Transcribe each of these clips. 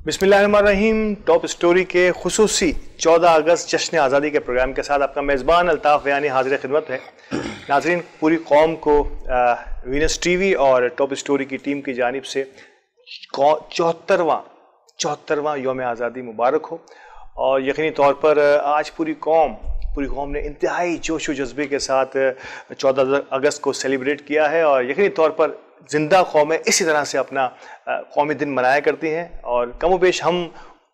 बिस्मिल्लाहिर्रहमानिर्रहीम। Top story के खुसूसी 14 अगस्त जश्न आज़ादी के प्रोग्राम के साथ आपका मेज़बान अल्ताफ़ यानी हाजिर खिदमत है। नाज़रीन, पूरी कौम को वीनस टीवी और टॉप स्टोरी की टीम की जानिब से 74वां यौम आज़ादी मुबारक हो। और यकीनी तौर पर आज पूरी कौम ने इंतहाई जोश व जज्बे के साथ 14 अगस्त को सेलिब्रेट किया है और यकीनी तौर पर जिंदा कौमें इसी तरह से अपना कौमी दिन मनाया करती हैं। और कमोबेश हम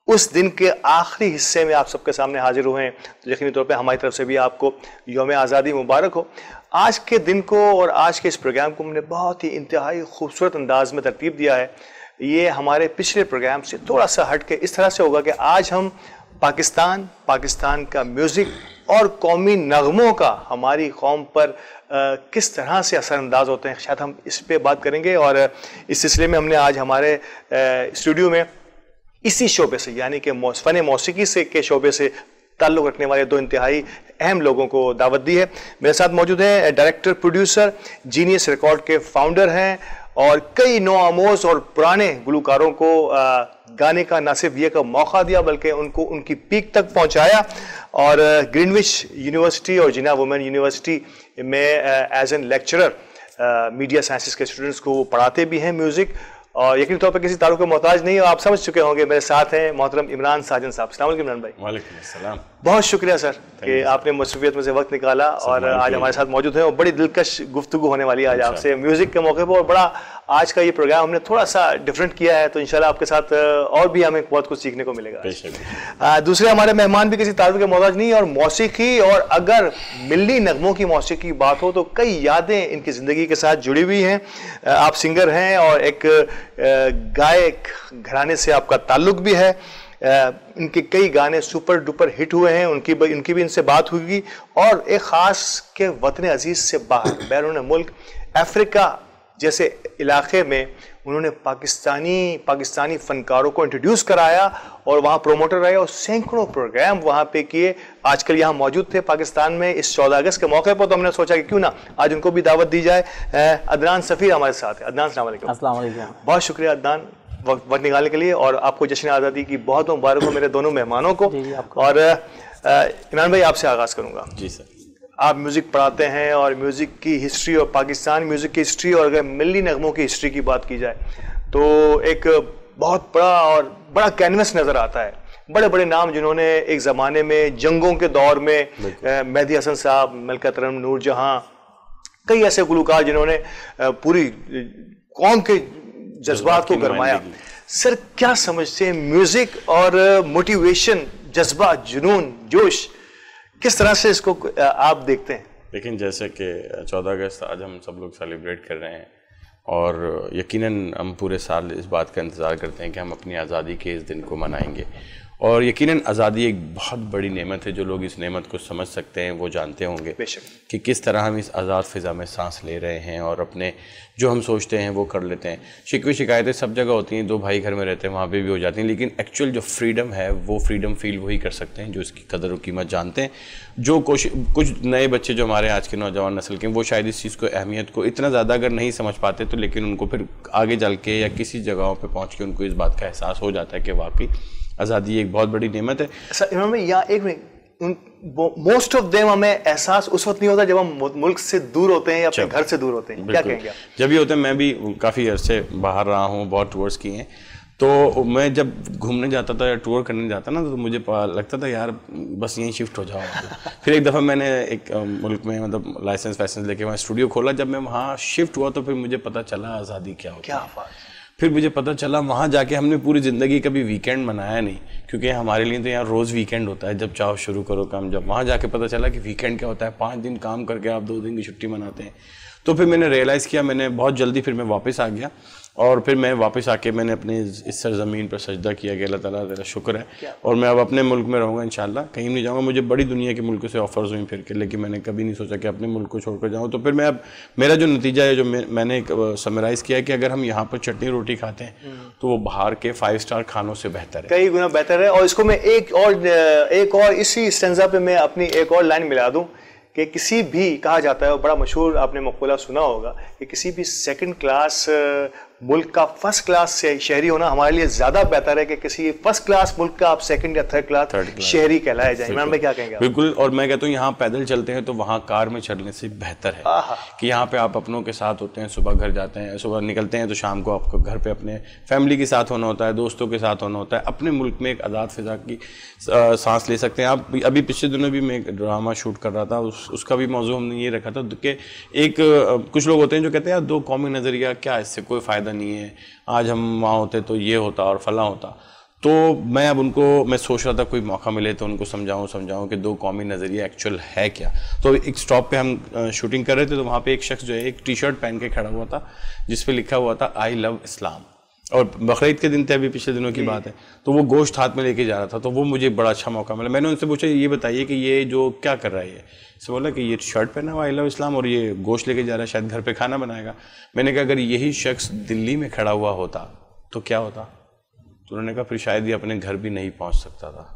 उस दिन के आखिरी हिस्से में आप सबके सामने हाजिर हुए हैं, तो यकीनी तौर पे हमारी तरफ से भी आपको यौम आज़ादी मुबारक हो। आज के दिन को और आज के इस प्रोग्राम को हमने बहुत ही इंतहाई खूबसूरत अंदाज में तरतीब दिया है। ये हमारे पिछले प्रोग्राम से थोड़ा सा हट के इस तरह से होगा कि आज हम पाकिस्तान का म्यूज़िक और कौमी नगमों का हमारी कौम पर किस तरह से असरअंदाज होते हैं, शायद हम इस पे बात करेंगे। और इस सिलसिले में हमने आज हमारे स्टूडियो में इसी शोबे से यानी कि फ़न मौसीकी से के शोबे से ताल्लुक़ रखने वाले दो इंतहाई अहम लोगों को दावत दी है। मेरे साथ मौजूद हैं डायरेक्टर प्रोड्यूसर जीनियस रिकॉर्ड के फाउंडर हैं और कई नौआमोज़ और पुराने गुलकारों को गाने का न सिर्फ ये का मौका दिया बल्कि उनको उनकी पीक तक पहुंचाया। और ग्रीनविच यूनिवर्सिटी और जिना वुमेन यूनिवर्सिटी में as an lecturer media sciences के स्टूडेंट्स को वो पढ़ाते भी हैं म्यूज़िक, और यकीनी तौर पर किसी तारुफ के मोहताज नहीं है। आप समझ चुके होंगे। मेरे साथ हैं मोहतरम इमरान साजन साहब। अस्सलाम वालेकुम इमरान भाई। वालेकुम अस्सलाम। बहुत शुक्रिया सर कि आपने मसरूफियत में से वक्त निकाला और आज हमारे साथ मौजूद हैं। और बड़ी दिलकश गुफ्तगू होने वाली है आज आपसे म्यूज़िक के मौके पर। और बड़ा आज का ये प्रोग्राम हमने थोड़ा सा डिफरेंट किया है, तो इंशाल्लाह आपके साथ और भी हमें बहुत कुछ सीखने को मिलेगा। दूसरे हमारे मेहमान भी किसी तारुफ के मोहताज नहीं है और मौसीकी, और अगर मिल्ली नगमों की मौसीकी की बात हो तो कई यादें इनकी ज़िंदगी के साथ जुड़ी हुई हैं। आप सिंगर हैं और एक गायक घराने से आपका ताल्लुक भी है। इनके कई गाने सुपर डुपर हिट हुए हैं, उनकी भी इनसे बात हुई। और एक ख़ास के वतन अजीज़ से बाहर बैरून मुल्क अफ्रीका जैसे इलाके में उन्होंने पाकिस्तानी फ़नकारों को इंट्रोड्यूस कराया और वहाँ प्रोमोटर रहे और सैकड़ों प्रोग्राम वहाँ पे किए। आजकल यहाँ मौजूद थे पाकिस्तान में इस 14 अगस्त के मौके पर, तो हमने सोचा कि क्यों ना आज उनको भी दावत दी जाए। अदनान सफ़ीर हमारे साथ है। अदनान अस्सलाम वालेकुम। अस्सलाम वालेकुम। बहुत शुक्रिया अदनान वक्त निकालने के लिए, और आपको जश्न आज़ादी की बहुत मुबारक हो मेरे दोनों मेहमानों को। और इमरान भाई आपसे आगाज़ करूँगा। जी सर। आप म्यूज़िक पढ़ाते हैं और म्यूज़िक की हिस्ट्री और पाकिस्तान म्यूज़िक की हिस्ट्री और अगर मिल्ली नगमों की हिस्ट्री की बात की जाए तो एक बहुत बड़ा कैनवस नज़र आता है। बड़े बड़े नाम जिन्होंने एक ज़माने में जंगों के दौर में मेहदी हसन साहब, मलका तरन्नुम नूरजहां, कई ऐसे गुलकार जिन्होंने पूरी कौम के जज्बात को गरमाया। सर, क्या समझते हैं म्यूज़िक और मोटिवेशन, जज्बा, जुनून, जोश, किस तरह से इसको आप देखते हैं? लेकिन जैसे कि 14 अगस्त आज हम सब लोग सेलिब्रेट कर रहे हैं और यकीनन हम पूरे साल इस बात का इंतज़ार करते हैं कि हम अपनी आज़ादी के इस दिन को मनाएंगे। और यकीनन आज़ादी एक बहुत बड़ी नेमत है। जो लोग इस नेमत को समझ सकते हैं वो जानते होंगे कि किस तरह हम इस आज़ाद फ़िज़ा में सांस ले रहे हैं और अपने जो हम सोचते हैं वो कर लेते हैं। शिकवे शिकायतें सब जगह होती हैं, दो भाई घर में रहते हैं वहाँ पे भी हो जाती हैं, लेकिन एक्चुअल जो फ्रीडम है वो फ्रीडम फील वही कर सकते हैं जो इसकी कदर और कीमत जानते हैं। जो कुछ नए बच्चे जो हमारे आज के नौजवान नस्ल के, वो शायद इस चीज़ को, अहमियत को इतना ज़्यादा अगर नहीं समझ पाते तो, लेकिन उनको फिर आगे चल के या किसी जगहों पर पहुँच के उनको इस बात का एहसास हो जाता है कि वाकई आज़ादी एक बहुत बड़ी नेमत है। मोस्ट ऑफ देम हमें एहसास उस वक्त नहीं होता जब हम मुल्क से दूर होते हैं या अपने घर से दूर होते हैं। क्या कहेंगे आप? जब ये होता है, मैं भी काफ़ी अरसे बाहर रहा हूँ, बहुत टूर्स किए हैं, तो मैं जब घूमने जाता था या टूर करने जाता ना तो मुझे लगता था यार बस यहीं शिफ्ट हो जाओ। फिर एक दफ़ा मैंने एक मुल्क में मतलब लाइसेंस लेके वहाँ स्टूडियो खोला। जब मैं वहाँ शिफ्ट हुआ तो फिर मुझे पता चला आज़ादी क्या होती है। फिर मुझे पता चला वहाँ जाके हमने पूरी ज़िंदगी कभी वीकेंड मनाया नहीं, क्योंकि हमारे लिए तो यहाँ रोज़ वीकेंड होता है, जब चाहो शुरू करो काम। जब वहाँ जाके पता चला कि वीकेंड क्या होता है, 5 दिन काम करके आप 2 दिन की छुट्टी मनाते हैं। तो फिर मैंने रियलाइज़ किया, मैंने बहुत जल्दी फिर मैं वापस आ गया और फिर मैं वापस आके मैंने अपने इस सरज़मीन पर सजदा किया कि अल्लाह ताला तेरा शुक्र है और मैं अब अपने मुल्क में रहूँगा इंशाल्लाह, कहीं नहीं जाऊँगा। मुझे बड़ी दुनिया के मुल्कों से ऑफर्स हुई फिर के, लेकिन मैंने कभी नहीं सोचा कि अपने मुल्क को छोड़कर जाऊँ। तो फिर मैं अब मेरा जो नतीजा है, जो मैंने समराइज़ किया है कि अगर हम यहाँ पर चटनी रोटी खाते हैं तो वो बाहर के 5 स्टार खानों से बेहतर है, कई गुना बेहतर है। और इसको मैं एक और इसी स्टेंजा पे मैं अपनी एक और लाइन मिला दूँ कि किसी भी, कहा जाता है, बड़ा मशहूर आपने मक़ूला सुना होगा कि किसी भी सेकंड क्लास मुल्क का फर्स्ट क्लास शहरी होना हमारे लिए ज्यादा बेहतर है कि किसी फर्स्ट क्लास मुल्क का आप सेकंड या थर्ड क्लास शहरी कहलाए जाए। इमरान भाई क्या कहेंगे? बिल्कुल, और मैं कहता हूँ यहाँ पैदल चलते हैं तो वहाँ कार में चलने से बेहतर है कि यहाँ पे आप अपनों के साथ होते हैं, सुबह घर जाते हैं, सुबह निकलते हैं तो शाम को आपको घर पे अपने फैमिली के साथ होना होता है, दोस्तों के साथ होना होता है। अपने मुल्क में एक आज़ाद फिजा की सांस ले सकते हैं आप। अभी पिछले दिनों भी मैं एक ड्रामा शूट कर रहा था, उसका भी मौजू हमने ये रखा था कि एक कुछ लोग होते हैं जो कहते हैं यार दो कौमी नज़रिया क्या, इससे कोई फ़ायदा नहीं है, आज हम वहाँ होते तो ये होता और फला होता। तो मैं सोच रहा था कोई मौका मिले तो उनको समझाऊं कि दो कौमी नज़रिया एक्चुअल है क्या। तो एक स्टॉप पे हम शूटिंग कर रहे थे तो वहाँ पे एक शख्स जो है एक टी शर्ट पहन के खड़ा हुआ था जिस पे लिखा हुआ था आई लव इस्लाम, और बकरीद के दिन थे, अभी पिछले दिनों की बात है। तो वो गोश्त हाथ में लेके जा रहा था, तो वो मुझे बड़ा अच्छा मौका मिला। मैंने उनसे पूछा ये बताइए कि ये जो क्या कर रहा है, ये बोला कि ये शर्ट पहना हुआ आई लव इस्लाम और ये गोश्त लेके जा रहा है, शायद घर पे खाना बनाएगा। मैंने कहा अगर यही शख्स दिल्ली में खड़ा हुआ होता तो क्या होता? तो उन्होंने कहा फिर शायद ये अपने घर भी नहीं पहुंच सकता था,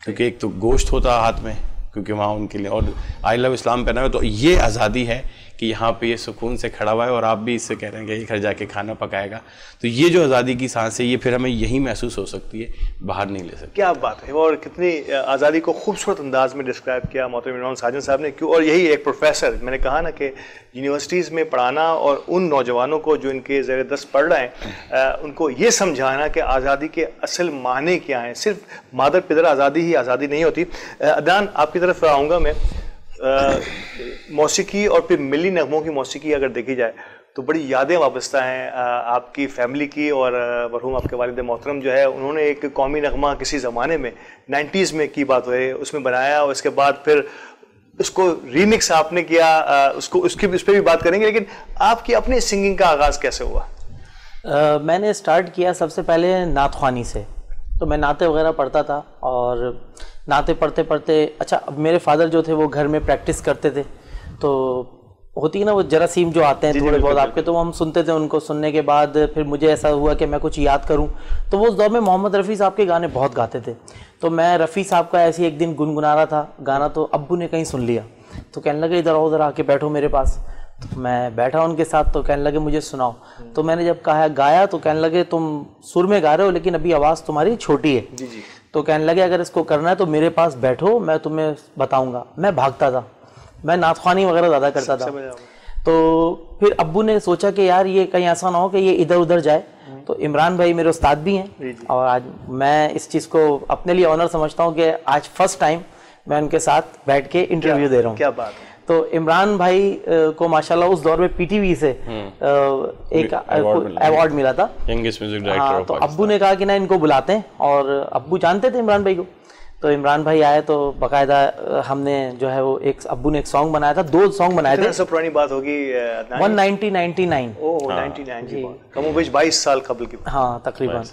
क्योंकि एक तो गोश्त होता हाथ में, क्योंकि वहाँ उनके लिए, और आई लव इस्लाम पहना हुआ। तो ये आज़ादी है कि यहाँ पे ये सुकून से खड़ा हुआ है और आप भी इससे कह रहे हैं कि ये घर जाके खाना पकाएगा। तो ये जो आज़ादी की सांस है ये फिर हमें यही महसूस हो सकती है, बाहर नहीं ले सकते। क्या बात है, और कितनी आज़ादी को खूबसूरत अंदाज में डिस्क्राइब किया मोहतरम इमरान साजिद साहब ने। क्यों, और यही एक प्रोफेसर, मैंने कहा ना कि यूनिवर्सिटीज़ में पढ़ाना और उन नौजवानों को जो इनके ज़ेर दस्त पढ़ रहे हैं उनको ये समझाना कि आज़ादी के असल माने क्या हैं। सिर्फ मादर पिदर आज़ादी ही आज़ादी नहीं होती। अदनान, आपकी तरफ आऊँगा मैं। मौसीकी और फिर मिली नगमों की मौसीकी अगर देखी जाए तो बड़ी यादें वाबस्ता हैं आपकी फैमिली की, और मरहूम आपके वालिद मोहतरम जो है उन्होंने एक कौमी नगमा किसी ज़माने में 90s में की बात है उसमें बनाया, और इसके बाद फिर उसको रीमिक्स आपने किया, उस पर भी बात करेंगे। लेकिन आपकी अपनी सिंगिंग का आगाज़ कैसे हुआ? मैंने स्टार्ट किया सबसे पहले नात ख्वानी से। तो मैं नाते वगैरह पढ़ता था, और नाते पढ़ते पढ़ते अच्छा, अब मेरे फादर जो थे वो घर में प्रैक्टिस करते थे, तो होती है ना वो जरासीम जो आते हैं थोड़े बहुत आपके, तो हम सुनते थे। उनको सुनने के बाद फिर मुझे ऐसा हुआ कि मैं कुछ याद करूं, तो वो उस दौर में मोहम्मद रफ़ी साहब के गाने बहुत गाते थे। तो मैं रफ़ी साहब का ऐसे एक दिन गुनगुना रहा था गाना, तो अब्बू ने कहीं सुन लिया, तो कहने लगे इधर आओ, उधर आके बैठो मेरे पास। तो मैं बैठा उनके साथ, तो कहने लगे मुझे सुनाओ। तो मैंने जब कहा गाया तो कहने लगे तुम सुर में गा रहे हो लेकिन अभी आवाज़ तुम्हारी छोटी है। जी। तो कहने लगे अगर इसको करना है तो मेरे पास बैठो, मैं तुम्हें बताऊंगा। मैं भागता था, मैं नात ख्वानी वगैरह ज़्यादा करता था। तो फिर अब्बू ने सोचा कि यार ये कहीं ऐसा ना हो कि ये इधर उधर जाए। तो इमरान भाई मेरे उस्ताद भी हैं, और आज मैं इस चीज़ को अपने लिए ऑनर समझता हूँ कि आज फर्स्ट टाइम मैं उनके साथ बैठ के इंटरव्यू दे रहा हूँ। क्या बात है। तो इमरान भाई को माशाल्लाह उस दौर में पीटीवी से एक अवार्ड मिला था, यंगेस्ट म्यूजिक डायरेक्टर। तो अब्बू ने कहा कि ना इनको बुलाते हैं, और अब्बू जानते थे इमरान भाई को। तो इमरान भाई आए तो बाकायदा हमने जो है वो एक अब्बू ने एक सॉन्ग बनाया था, 2 सॉन्ग बनाए थे। सब पुरानी बात होगी 1999। ओह 99 की बात, कमोबेश 22 साल कबल की। हाँ तकरीबन।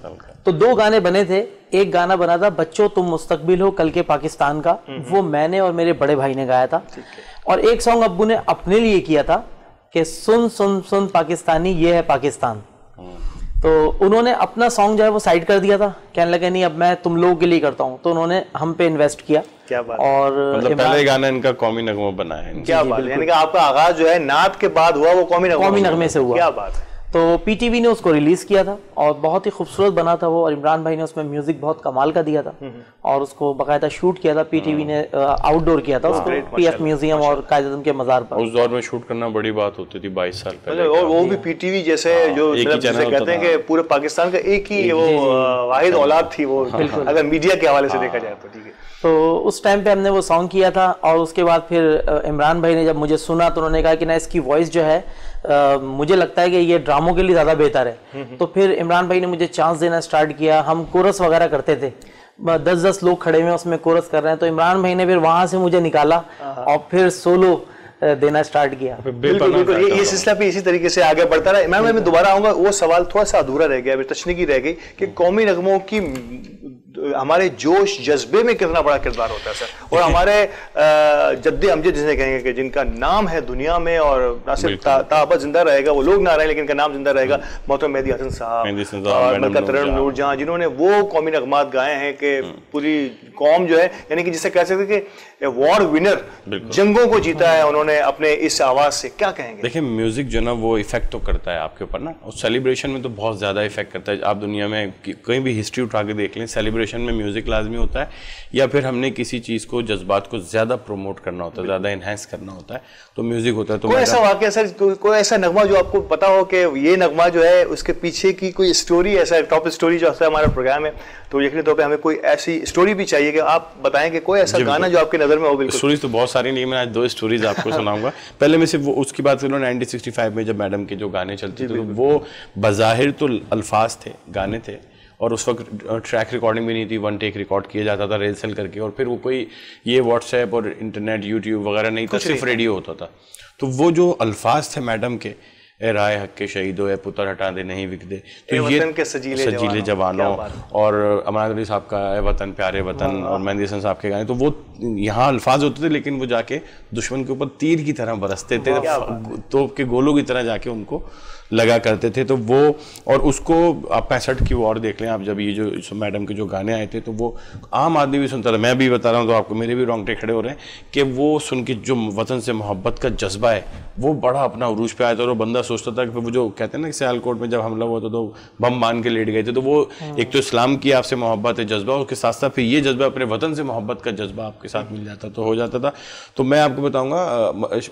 तो 2 गाने बने थे। एक गाना बना था बच्चों तुम मुस्तकबिल हो कल के पाकिस्तान का, वो मैंने और मेरे बड़े भाई ने गाया था। और एक सॉन्ग अब्बू ने अपने लिए किया था कि सुन सुन सुन पाकिस्तानी ये है पाकिस्तान। तो उन्होंने अपना सॉन्ग जो है वो साइड कर दिया था, कहने लगे नहीं अब मैं तुम लोगों के लिए करता हूँ। तो उन्होंने हम पे इन्वेस्ट किया। क्या बात। और मतलब पहले गाना इनका कौमी नगमा बना है। क्या बात है, यानी कि आपका आगाज जो है नात के बाद हुआ वो कौमी नगमे से हुआ। क्या बात है। तो पीटीवी ने उसको रिलीज किया था और बहुत ही खूबसूरत बना था वो, और इमरान भाई ने उसमें म्यूजिक बहुत कमाल का दिया था और उसको बाकायदा शूट किया था। पीटीवी ने आउटडोर किया था उसको पीएफ म्यूजियम और कायद-ए-आज़म के मज़ार पर। उस दौर में शूट करना बड़ी बात होती थी 22 साल पहले, और वो भी पीटीवी जैसे जो कहते हैं कि पूरे पाकिस्तान का एक ही वो वाहिद औलाद थी वो, अगर मीडिया के हवाले से देखा जाए तो। ठीक है। तो उस टाइम पे हमने वो सॉन्ग किया था, और उसके बाद फिर इमरान भाई ने जब मुझे सुना तो उन्होंने कहा कि ना इसकी वॉइस जो है मुझे लगता है कि ये ड्रामों के लिए ज़्यादा बेहतर है। तो फिर इमरान भाई ने मुझे चांस देना स्टार्ट किया। हम कोरस वगैरह करते थे, 10-10 लोग खड़े हुए उसमें कोरस कर रहे हैं। तो इमरान भाई ने फिर वहाँ से मुझे निकाला और फिर सोलो देना स्टार्ट किया। बिल्कुल बिल्कुल, ये सिलसिला भी इसी तरीके से आगे बढ़ता रहा। इमरान भाई मैं दोबारा आऊँगा, वो सवाल थोड़ा सा अधूरा रह गया, तशनीकी रह गई कि कौमी नगमों की हमारे जोश जज्बे में कितना बड़ा किरदार होता है सर। और हमारे जद्दे अमजद जिन्हें कहेंगे कि जिनका नाम है दुनिया में और ना सिर्फ ताबत जिंदा रहेगा, वो लोग ना रहे लेकिन इनका नाम जिंदा रहेगा, मोहतरम मेहदी हसन साहब और मलका तरन्नुम नूरजहां, जिन्होंने वो कौमी नगमात गाए हैं कि पूरी कौम जो है, यानी कि जिसे कह सकते हैं कि वॉर विनर, जंगों को जीता है उन्होंने अपने इस आवाज से। क्या कहेंगे? देखिए म्यूजिक जो ना वो इफेक्ट तो करता है आपके ऊपर ना, और सेलिब्रेशन में तो बहुत ज़्यादा इफेक्ट करता है। आप दुनिया में कहीं भी हिस्ट्री उठा के देख लें, सेलिब्रेशन में म्यूजिक लाजमी होता है, या फिर हमने किसी चीज़ को, जज्बात को ज़्यादा प्रमोट करना होता है, ज़्यादा इन्हेंस करना होता है, तो म्यूजिक होता है। तो कोई ऐसा वाकया सर, कोई ऐसा नगमा जो आपको पता हो कि ये नगमा जो है उसके पीछे की कोई स्टोरी, ऐसा टॉप स्टोरी जो है हमारा प्रोग्राम है, तो यकीनी तौर पे हमें कोई ऐसी स्टोरी भी चाहिए कि आप बताएं कि कोई ऐसा गाना जो आपकी नज़र में हो। बिल्कुल स्टोरीज तो बहुत सारी नहीं, मैं आज 2 स्टोरीज आपको सुनाऊंगा। पहले मैं सिर्फ वो उसकी बात करूँ, 1965 में जब मैडम के जो गाने चलते थे, तो वो बज़ाहिर तो अल्फाज थे, गाने थे, और उस वक्त ट्रैक रिकॉर्डिंग भी नहीं थी, 1 टेक रिकॉर्ड किया जाता था रेलसेल करके, और फिर वो कोई ये व्हाट्सएप और इंटरनेट यूट्यूब वगैरह नहीं था, सिर्फ रेडियो होता था। तो वो जो अल्फाज थे मैडम के, ए राय हक के शहीदो, ए पुत्र हटा दे नहीं विक दे, तो ये वतन के सजीले जवानों, और अमरान अली साहब का ए वतन प्यारे वतन, और मेहदी हसन साहब के गाने, तो वो यहाँ अल्फाज होते थे, लेकिन वो जाके दुश्मन के ऊपर तीर की तरह बरसते थे, तोप के गोलों की तरह जाके उनको लगा करते थे। तो वो, और उसको आप 65 की वॉर देख लें आप, जब ये जो मैडम के जो गाने आए थे, तो वो आम आदमी भी सुनता था, मैं भी बता रहा हूँ तो आपको, मेरे भी रोंगटे खड़े हो रहे हैं कि वो सुन के जो वतन से मोहब्बत का जज्बा है वो बड़ा अपना उरूज पे आया था। और बंदा सोचता था कि वो जो कहते हैं ना, सियालकोट में जब हमला हुआ था तो बम बांध के लेट गए थे, तो वो एक तो इस्लाम की आपसे मोहब्बत है, जज्बा, उसके साथ साथ फिर ये जज्बा, अपने वतन से मोहब्बत का जज्बा आपके साथ मिल जाता तो हो जाता था। तो मैं आपको बताऊँगा,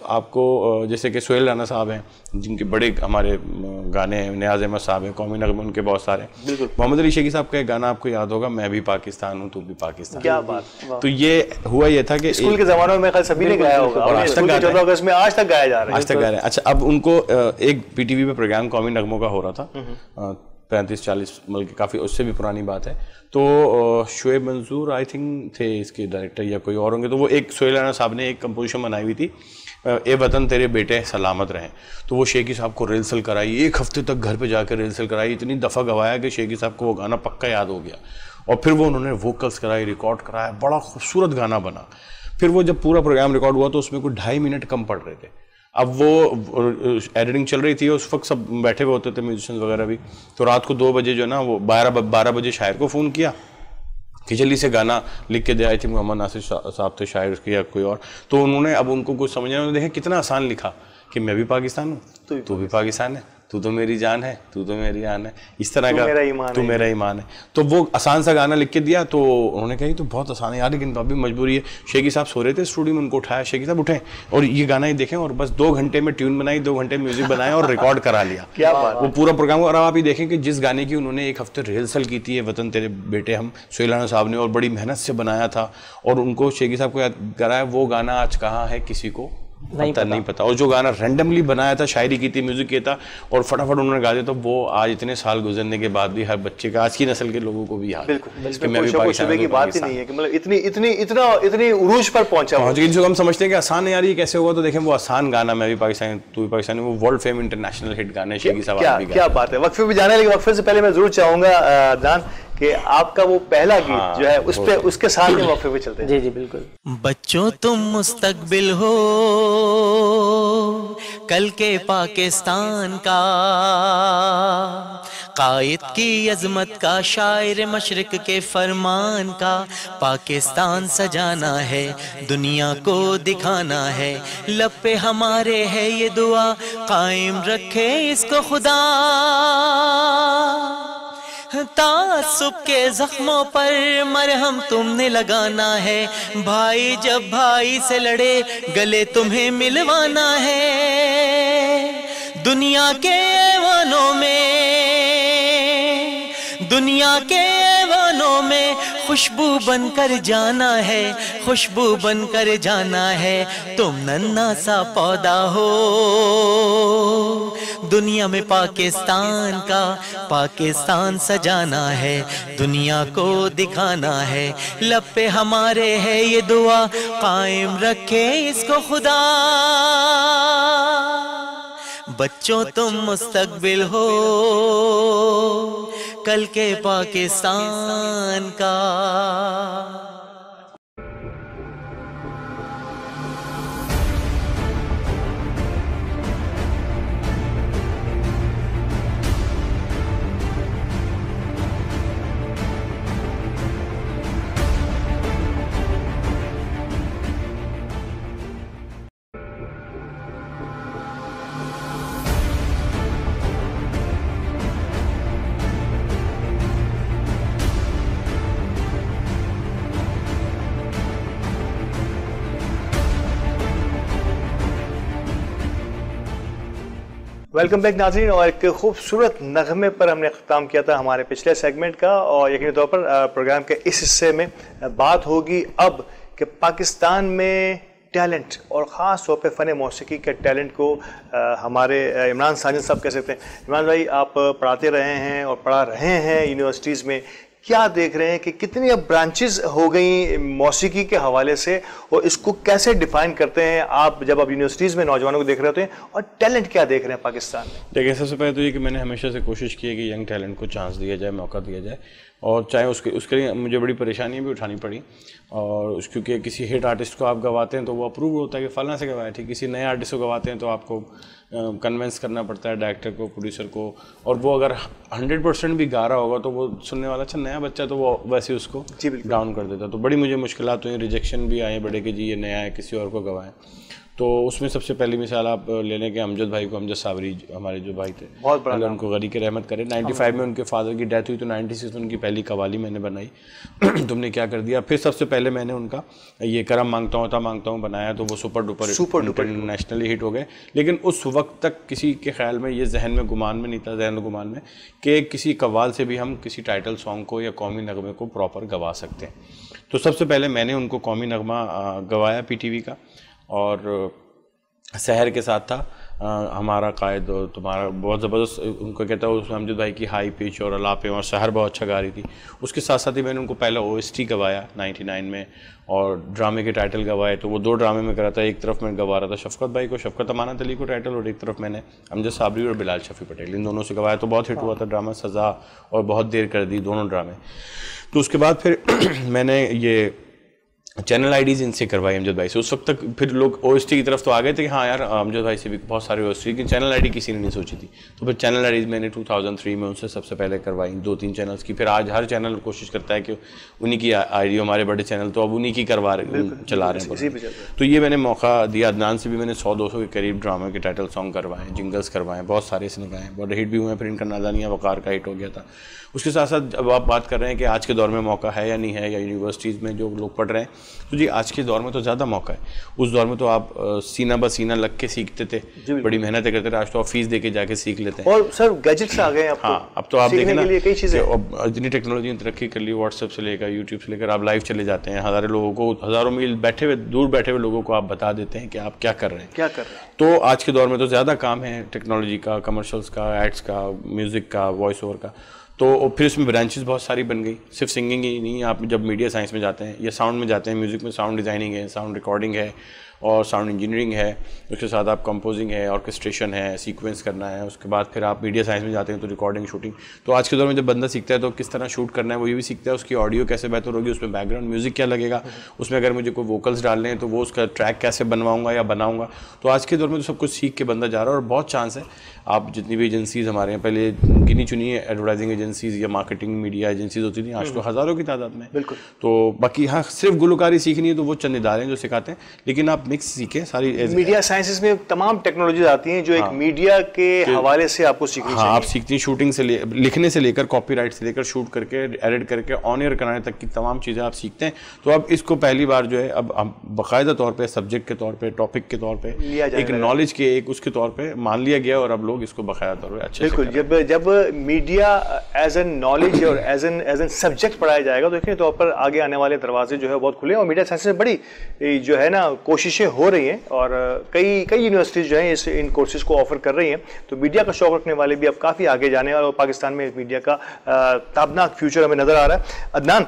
आपको जैसे कि सोहेल राना साहब हैं, जिनके बड़े हमारे गाने हैं, नियाज़ अहमद साहब हैं, कौमी नगमे उनके बहुत सारे। मोहम्मद अली शेखी साहब का एक गाना आपको याद होगा, मैं भी पाकिस्तान हूँ तू भी पाकिस्तान। क्या बात। तो ये हुआ ये था कि स्कूल के ज़मानों में सभी ने गाया होगा, और आज तक 14 अगस्त में आज तक गाया जा रहा है, आज तक गा रहे हैं। अच्छा, अब उनको एक पीटीवी पे प्रोग्राम कौमी नगमों का हो रहा था, 35-40 बल्कि काफ़ी उससे भी पुरानी बात है। तो शुएब मंसूर आई थिंक थे इसके डायरेक्टर, या कोई और होंगे। तो वो एक सोहेल राना साहब ने एक कंपोजिशन बनाई हुई थी, ए वतन तेरे बेटे सलामत रहें। तो वो शेखी साहब को रिहर्सल कराई, 1 हफ्ते तक घर पे जाकर रिहर्सल कराई, इतनी दफ़ा गवाया कि शेखी साहब को वो गाना पक्का याद हो गया। और फिर वो उन्होंने वोकल्स कराई, रिकॉर्ड कराया, बड़ा खूबसूरत गाना बना। फिर वो जब पूरा प्रोग्राम रिकॉर्ड हुआ तो उसमें कोई 2.5 मिनट कम पड़ रहे थे। अब वो एडिटिंग चल रही थी, उस वक्त सब बैठे हुए होते थे म्यूजिशियंस वगैरह भी। तो रात को 2 बजे जो ना, वो 12 बजे शायर को फ़ोन किया कि जल्दी से गाना लिख के दे। आई थी मोहम्मद नासिर साहब थे शायर के, या कोई और। तो उन्होंने, अब उनको कुछ समझ नहीं, उन्होंने देखा कितना आसान लिखा कि मैं भी पाकिस्तान हूँ, तू भी पाकिस्तान है, तू तो मेरी जान है, तू तो मेरी जान है, इस तरह का, तू मेरा ईमान है। तो वो आसान सा गाना लिख के दिया। तो उन्होंने कहा तो बहुत आसान है यार, लेकिन तो अभी मजबूरी है। शेखी साहब सो रहे थे स्टूडियो में, उनको उठाया, शेखी साहब उठे और ये गाना ही देखें, और बस 2 घंटे में ट्यून बनाई, 2 घंटे म्यूजिक बनाया और रिकॉर्ड करा लिया। क्या बात। वो पूरा प्रोग्राम। और आप ये देखें कि जिस गाने की उन्होंने 1 हफ्ते रिहर्सल की थी, वतन तेरे बेटे हम, सोहेल राना साहब ने, और बड़ी मेहनत से बनाया था, और उनको शेखी साहब को याद कराया, वो गाना आज कहाँ है किसी को नहीं पता। और जो गाना रैंडमली बनाया था, शायरी की थी, म्यूजिक किया था, और फटाफट उन्होंने गा दिया, तो वो आज इतने साल गुजरने के बाद भी हर बच्चे का, आज की नस्ल के लोगों को भी याद है कि मैं भी पाकिस्तान की बात ही नहीं है कि मतलब इतनी उरूज पर पहुंच गई। जिनको हम समझते हैं कि आसान है यार, ये कैसे होगा, तो देखें वो आसान गाना, मैं भी पाकिस्तान तू भी पाकिस्तान, वो वर्ल्ड फेम इंटरनेशनल हिट गाने शेखी साहब। क्या बात है। वक्फे पे जाने लगे, वक्फे से पहले मैं जरूर चाहूंगा अदनान कि आपका वो पहला गीत जो है उस पे, उसके साथ में वक्फे पे चलते हैं। जी जी बिल्कुल। बच्चों तुम मुस्तकबिल हो कल के पाकिस्तान का, कायद की अजमत का, शायर मशरिक के फरमान का, पाकिस्तान सजाना है, दुनिया को दिखाना है, लब पे हमारे है ये दुआ, कायम रखे इसको खुदा, तासुब के जख्मों पर मरहम तुमने लगाना है, भाई जब भाई से लड़े गले तुम्हें मिलवाना है, दुनिया के ऐवानों में खुशबू बनकर जाना है, खुशबू बनकर जाना है, तुम नन्हा सा पौधा हो दुनिया में पाकिस्तान का, पाकिस्तान सजाना है, दुनिया को दिखाना है, लब पे हमारे है ये दुआ, कायम रखे इसको खुदा, बच्चों तुम मुस्तकबिल हो कल के पाकिस्तान का। वेलकम बैक नाज़रीन। और एक खूबसूरत नगमे पर हमने ख़त्म किया था हमारे पिछले सेगमेंट का, और यकीनी तौर पर प्रोग्राम के इस हिस्से में बात होगी अब कि पाकिस्तान में टैलेंट और ख़ास तौर पे फ़न मौसीकी के टैलेंट को हमारे इमरान साजिद साहब कह सकते हैं। इमरान भाई, आप पढ़ाते रहे हैं और पढ़ा रहे हैं यूनिवर्सिटीज़ में, क्या देख रहे हैं कि कितनी अब ब्रांचेस हो गई मौसीकी के हवाले से, और इसको कैसे डिफाइन करते हैं आप जब आप यूनिवर्सिटीज़ में नौजवानों को देख रहे होते हैं, और टैलेंट क्या देख रहे हैं पाकिस्तान में? देखिए, सबसे पहले तो ये कि मैंने हमेशा से कोशिश की है कि यंग टैलेंट को चांस दिया जाए, मौका दिया जाए, और चाहे उसके लिए मुझे बड़ी परेशानियाँ भी उठानी पड़ी। और क्योंकि किसी हिट आर्टिस्ट को आप गवाते हैं तो वो अप्रूव होता है कि फलाना से गवाया, ठीक। किसी नए आर्टिस्ट को गवाते हैं तो आपको कन्विंस करना पड़ता है डायरेक्टर को, प्रोड्यूसर को, और वो अगर 100% भी गा रहा होगा तो वो सुनने वाला अच्छा नया बच्चा तो वो वैसे उसको डाउन कर देता। तो बड़ी मुझे मुश्किलात हुई, रिजेक्शन भी आए बड़े कि जी ये नया है, किसी और को गवाएं। तो उसमें सबसे पहली मिसाल आप ले लें कि अमजद भाई को, अमजद साबरी हमारे जो भाई थे, बहुत बड़ा, अल्लाह उनको गरी की रहमत करे। 95 में उनके फादर की डेथ हुई, तो 96 में उनकी पहली कवाली मैंने बनाई तुमने क्या कर दिया। फिर सबसे पहले मैंने उनका ये करम मांगता हूँ बनाया, तो वो सुपर डुपर नेशनली हिट हो गए। लेकिन उस वक्त तक किसी के ख्याल में ये जहन में गुमान में नहीं था, जहन गुमान में कि किसी कव्वाल से भी हम किसी टाइटल सॉन्ग को या कौमी नगमे को प्रॉपर गवा सकते हैं। तो सबसे पहले मैंने उनको कौमी नगमा गवाया PTV का, और शहर के साथ था हमारा कायद, और तुम्हारा बहुत ज़बरदस्त उनको कहता है उसमें अमजद भाई की हाई पिच और अलापे, और शहर बहुत अच्छा गा रही थी। उसके साथ साथ ही मैंने उनको पहला OST गवाया 99 में, और ड्रामे के टाइटल गवाए। तो वो 2 ड्रामे में करा था, एक तरफ मैं गवा रहा था शफकत भाई को, शफकत अमानत अली को टाइटल, और एक तरफ मैंने अमजद साबरी और बिलाल शफी पटेल, इन दोनों से गवाया। तो बहुत हिट हुआ था ड्रामा सज़ा, और बहुत देर कर दी दोनों ड्रामे। तो उसके बाद फिर मैंने ये चैनल आईडीज़ इनसे करवाई अमजद भाई से। उस वक्त तक फिर लोग OST की तरफ तो आ गए थे कि हाँ यार अमजद भाई से भी बहुत सारे OST, लेकिन चैनल आईडी किसी ने नहीं सोची थी। तो फिर चैनल आईडीज़ मैंने 2003 में उनसे सबसे पहले करवाई, 2-3 चैनल्स की। फिर आज हर चैनल कोशिश करता है कि उन्हीं की आईडी, हमारे बड़े चैनल तो अब उन्हीं की चला रहे हैं। तो ये मैंने मौका दिया। अदनान से भी मैंने 100-200 के करीब ड्रामा के टाइटल सॉन्ग करवाएँ, जिंगल्स करवाएँ, बहुत सारे इसने गाए, बहुत हिट भी हुए हैं। फिर इनका नादानिया वकार का हिट हो गया था। उसके साथ साथ अब आप बात कर रहे हैं कि आज के दौर में मौका है या नहीं है, या यूनिवर्सिटीज़ में जो लोग पढ़ रहे हैं, तो जी आज के दौर में तो ज़्यादा मौका है। उस दौर में तो आप सीना ब सीना लग के सीखते थे, बड़ी मेहनत करते थे। आज तो आप फीस दे के जाके सीख लेते हैं, और सर गैजेट्स आ गए। हाँ, अब तो आप देखें ना, कई चीज़ें जितनी टेक्नोलॉजी ने तरक्की कर ली, व्हाट्सएप से लेकर यूट्यूब से लेकर आप लाइव चले जाते हैं, हज़ारों मील दूर बैठे हुए लोगों को आप बता देते हैं कि आप क्या कर रहे हैं। तो आज के दौर में तो ज़्यादा काम है टेक्नोलॉजी का, कमर्शियल्स का, एड्स का, म्यूज़िक का, वॉइस ओवर का। तो फिर उसमें ब्रांचेस बहुत सारी बन गई। सिर्फ सिंगिंग ही नहीं, आप जब मीडिया साइंस में जाते हैं या साउंड में जाते हैं, म्यूज़िक में साउंड डिज़ाइनिंग है, साउंड रिकॉर्डिंग है, और साउंड इंजीनियरिंग है। उसके साथ आप कंपोजिंग है, ऑर्केस्ट्रेशन है, सीक्वेंस करना है। उसके बाद फिर आप मीडिया साइंस में जाते हैं तो रिकॉर्डिंग, शूटिंग। तो आज के दौर में जब बंदा सीखता है तो किस तरह शूट करना है वो ये भी सीखता है, उसकी ऑडियो कैसे बेहतर होगी, उसमें बैकग्राउंड म्यूज़िक क्या लगेगा, उसमें अगर मुझे कोई वोकल्स डालने हैं तो वो उसका ट्रैक कैसे बनवाऊँगा या बनाऊँगा। तो आज के दौर में तो सब कुछ सीख के बंदा जा रहा है। और बहुत चांस है, आप जितनी भी एजेंसीज़ हमारे यहाँ, पहले गिनी चुनी एडवर्टाइजिंग एजेंसीज़ या मार्केटिंग मीडिया एजेंसीज होती थी, आज तो हज़ारों की तादाद में। बिल्कुल। तो बाकी हाँ, सिर्फ गुलकारी सीखनी है तो वो चंद इदारे हैं जो सिखाते हैं, लेकिन आप मिक्स सीखें सारी। मीडिया साइंसेज में तमाम टेक्नोलॉजीज आती हैं जो एक मीडिया के हवाले से आपको सीखनी चाहिए। हाँ, आप सीखती हैं शूटिंग से लिखने से लेकर, कॉपीराइट से लेकर, शूट करके, एडिट करके, ऑन एयर कराने तक की तमाम चीज़ें आप सीखते हैं। तो अब इसको पहली बार जो है अब बाकायदा तौर पे सब्जेक्ट के तौर पे, टॉपिक के तौर पे, एक नॉलेज के एक उसके तौर पे मान लिया गया, और अब लोग इसको बाकायदा तौर पे अच्छे बिल्कुल। जब मीडिया एज एन नॉलेज और एज एन सब्जेक्ट पढ़ाया जाएगा तो इसके तौर पर आगे आने वाले दरवाजे जो है बहुत खुले। और मीडिया साइंस में बड़ी जो है ना कोशिशें हो रही हैं, और कई यूनिवर्सिटीज़ जो हैं इन कोर्सेज को ऑफर कर रही हैं। तो मीडिया का शौक रखने वाले भी अब काफ़ी आगे जाने, और पाकिस्तान में मीडिया का ताबनाक फ्यूचर हमें नज़र आ रहा है। अदनान,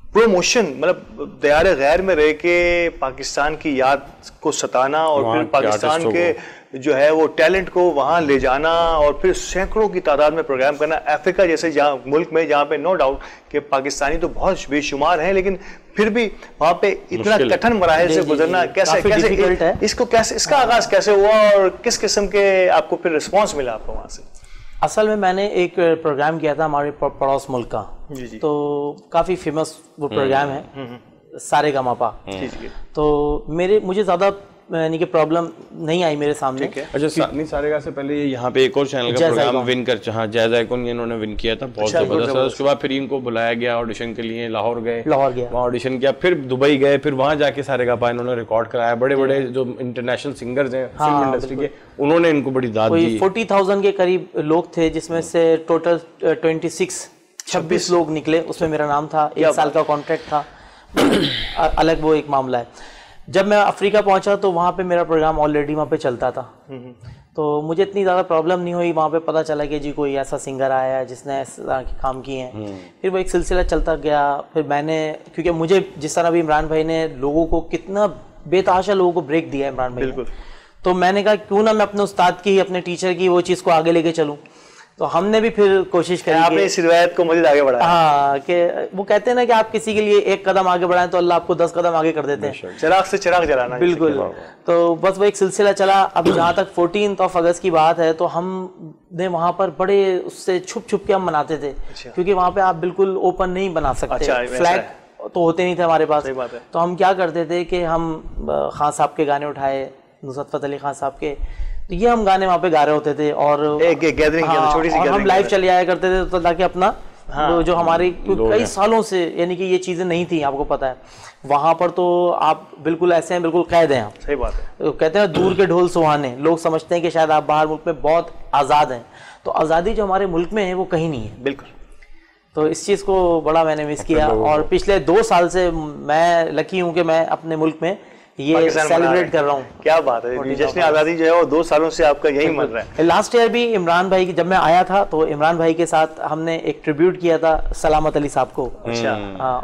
प्रोमोशन मतलब दयार गैर में रह के पाकिस्तान की याद को सताना, और फिर पाकिस्तान के जो है वो टैलेंट को वहाँ ले जाना और फिर सैकड़ों की तादाद में प्रोग्राम करना, अफ्रीका जैसे जहाँ मुल्क में जहाँ पे नो डाउट कि पाकिस्तानी तो बहुत बेशुमार हैं, लेकिन फिर भी वहाँ पे इतना कठिन मराहिल से गुजरना कैसे इसको कैसे इसका आगाज कैसे हुआ और किस किस्म के आपको फिर रिस्पॉन्स मिला आपको वहाँ से? असल में मैंने एक प्रोग्राम किया था हमारे पड़ोस मुल्क का, तो काफ़ी फेमस वो प्रोग्राम है सारेगामापा। तो मुझे ज़्यादा यानी कि प्रॉब्लम नहीं आई मेरे सामने। अच्छा, नहीं सारेगा से पहले यहाँ पे एक और चैनल का प्रोग्राम विन कर, हाँ जैज़ आइकॉन इन्होंने विन किया था, बहुत जबरदस्त। उसके बाद फिर इनको बुलाया गया ऑडिशन के लिए, लाहौर गए, वहाँ ऑडिशन किया, फिर दुबई गए, फिर वहाँ जाके सारेगामा इन्होंने रिकॉर्ड कराया। बड़े बड़े जो इंटरनेशनल सिंगर्स हैं फिल्म इंडस्ट्री के, उन्होंने इनको बड़ी दाद दी। 40,000 के करीब लोग थे, जिसमें से टोटल 26 लोग निकले, उसमें मेरा नाम था। 1 साल का कॉन्ट्रैक्ट था, अलग वो एक मामला है। जब मैं अफ्रीका पहुंचा तो वहाँ पे मेरा प्रोग्राम ऑलरेडी वहाँ पे चलता था, तो मुझे इतनी ज़्यादा प्रॉब्लम नहीं हुई। वहाँ पे पता चला कि जी कोई ऐसा सिंगर आया है जिसने ऐसा काम किए हैं, फिर वो एक सिलसिला चलता गया। फिर मैंने, क्योंकि मुझे जिस तरह भी इमरान भाई ने लोगों को कितना बेतहाशा लोगों को ब्रेक दिया है इमरान भाई ने, तो मैंने कहा क्यों ना मैं अपने उस्ताद की, अपने टीचर की वो चीज़ को आगे लेके चलूँ। तो हमने भी फिर कोशिश करी, आपने इस रिवायत को मज़ीद आगे बढ़ाया। हाँ, कि वो कहते हैं ना कि आप किसी के लिए 1 कदम आगे बढ़ाएं तो अल्लाह आपको 10 कदम आगे कर देते हैं। चिराग से चिराग जलाना। बिल्कुल। तो बस वो एक सिलसिला चला। अब जहाँ तक 14 अगस्त की बात है, तो हमने वहाँ पर बड़े उससे छुप के हम मनाते थे, क्योंकि वहाँ पे आप बिल्कुल ओपन नहीं बना सकते, फ्लैग तो होते नहीं थे हमारे पास। तो हम क्या करते थे कि हम खान साहब के गाने उठाए, नुसरत फतेह अली खान साहब के, तो ये हम गाने वहाँ पे गा रहे होते थे और एक गैदरिंग, छोटी सी गैदरिंग, हम लाइव चले आया करते थे, तो ताकि अपना जो हमारी कई सालों से यानी कि ये चीज़ें नहीं थी, आपको पता है वहाँ पर तो आप बिल्कुल ऐसे हैं, बिल्कुल कैद हैं आप। सही बात है। तो कहते हैं दूर के ढोल सुहाने, लोग समझते हैं कि शायद आप बाहर मुल्क में बहुत आज़ाद हैं, तो आज़ादी जो हमारे मुल्क में है वो कहीं नहीं है। बिल्कुल। तो इस चीज़ को बड़ा मैंने मिस किया, और पिछले 2 साल से मैं लकी हूँ कि मैं अपने मुल्क में ये सेलिब्रेट कर रहा हूँ। क्या बात है, जश्न आज़ादी जो है वो 2 सालों से आपका यही मन रहा है। लास्ट ईयर भी इमरान भाई की, जब मैं आया था तो इमरान भाई के साथ हमने एक ट्रिब्यूट किया था सलामत अली साहब को। अच्छा।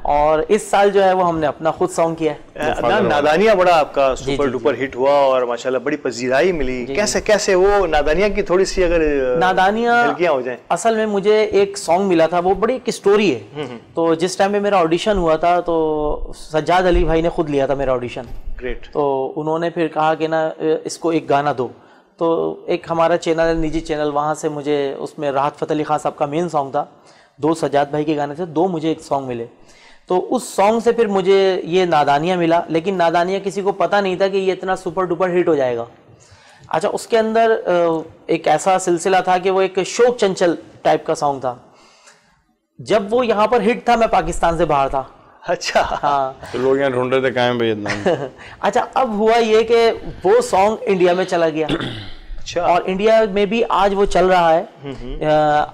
और इस साल जो है वो हमने अपना खुद सॉन्ग किया है। नादानिया बड़ा आपका सुपर डुपर हिट हुआ और माशाल्लाह बड़ी पजीराई मिली। कैसे वो नादानिया की थोड़ी सी अगर नादानिया हो जाए। असल में मुझे एक सॉन्ग मिला था, वो बड़ी एक स्टोरी है। तो जिस टाइम में मेरा ऑडिशन हुआ था तो सज्जाद अली भाई ने खुद लिया था मेरा ऑडिशन। ग्रेट। तो उन्होंने फिर कहा कि ना इसको एक गाना दो, तो एक हमारा चैनल है निजी चैनल, वहाँ से मुझे उसमें राहत फ़तेह अली खान साहब का मेन सॉन्ग था, 2 सज्जाद भाई के गाने थे, 2 मुझे एक सॉन्ग मिले। तो उस सॉन्ग से फिर मुझे ये नादानिया मिला, लेकिन नादानिया किसी को पता नहीं था कि ये इतना सुपर डुपर हिट हो जाएगा। अच्छा, उसके अंदर एक ऐसा सिलसिला था कि वो एक शोक चंचल टाइप का सॉन्ग था। जब वो यहाँ पर हिट था, मैं पाकिस्तान से बाहर था। अच्छा। हाँ, तो लोग यहाँ ढूंढ रहे थे कहाँ है भैया। अच्छा, अब हुआ ये कि वो सॉन्ग इंडिया में चला गया। अच्छा। और इंडिया में भी आज वो चल रहा है।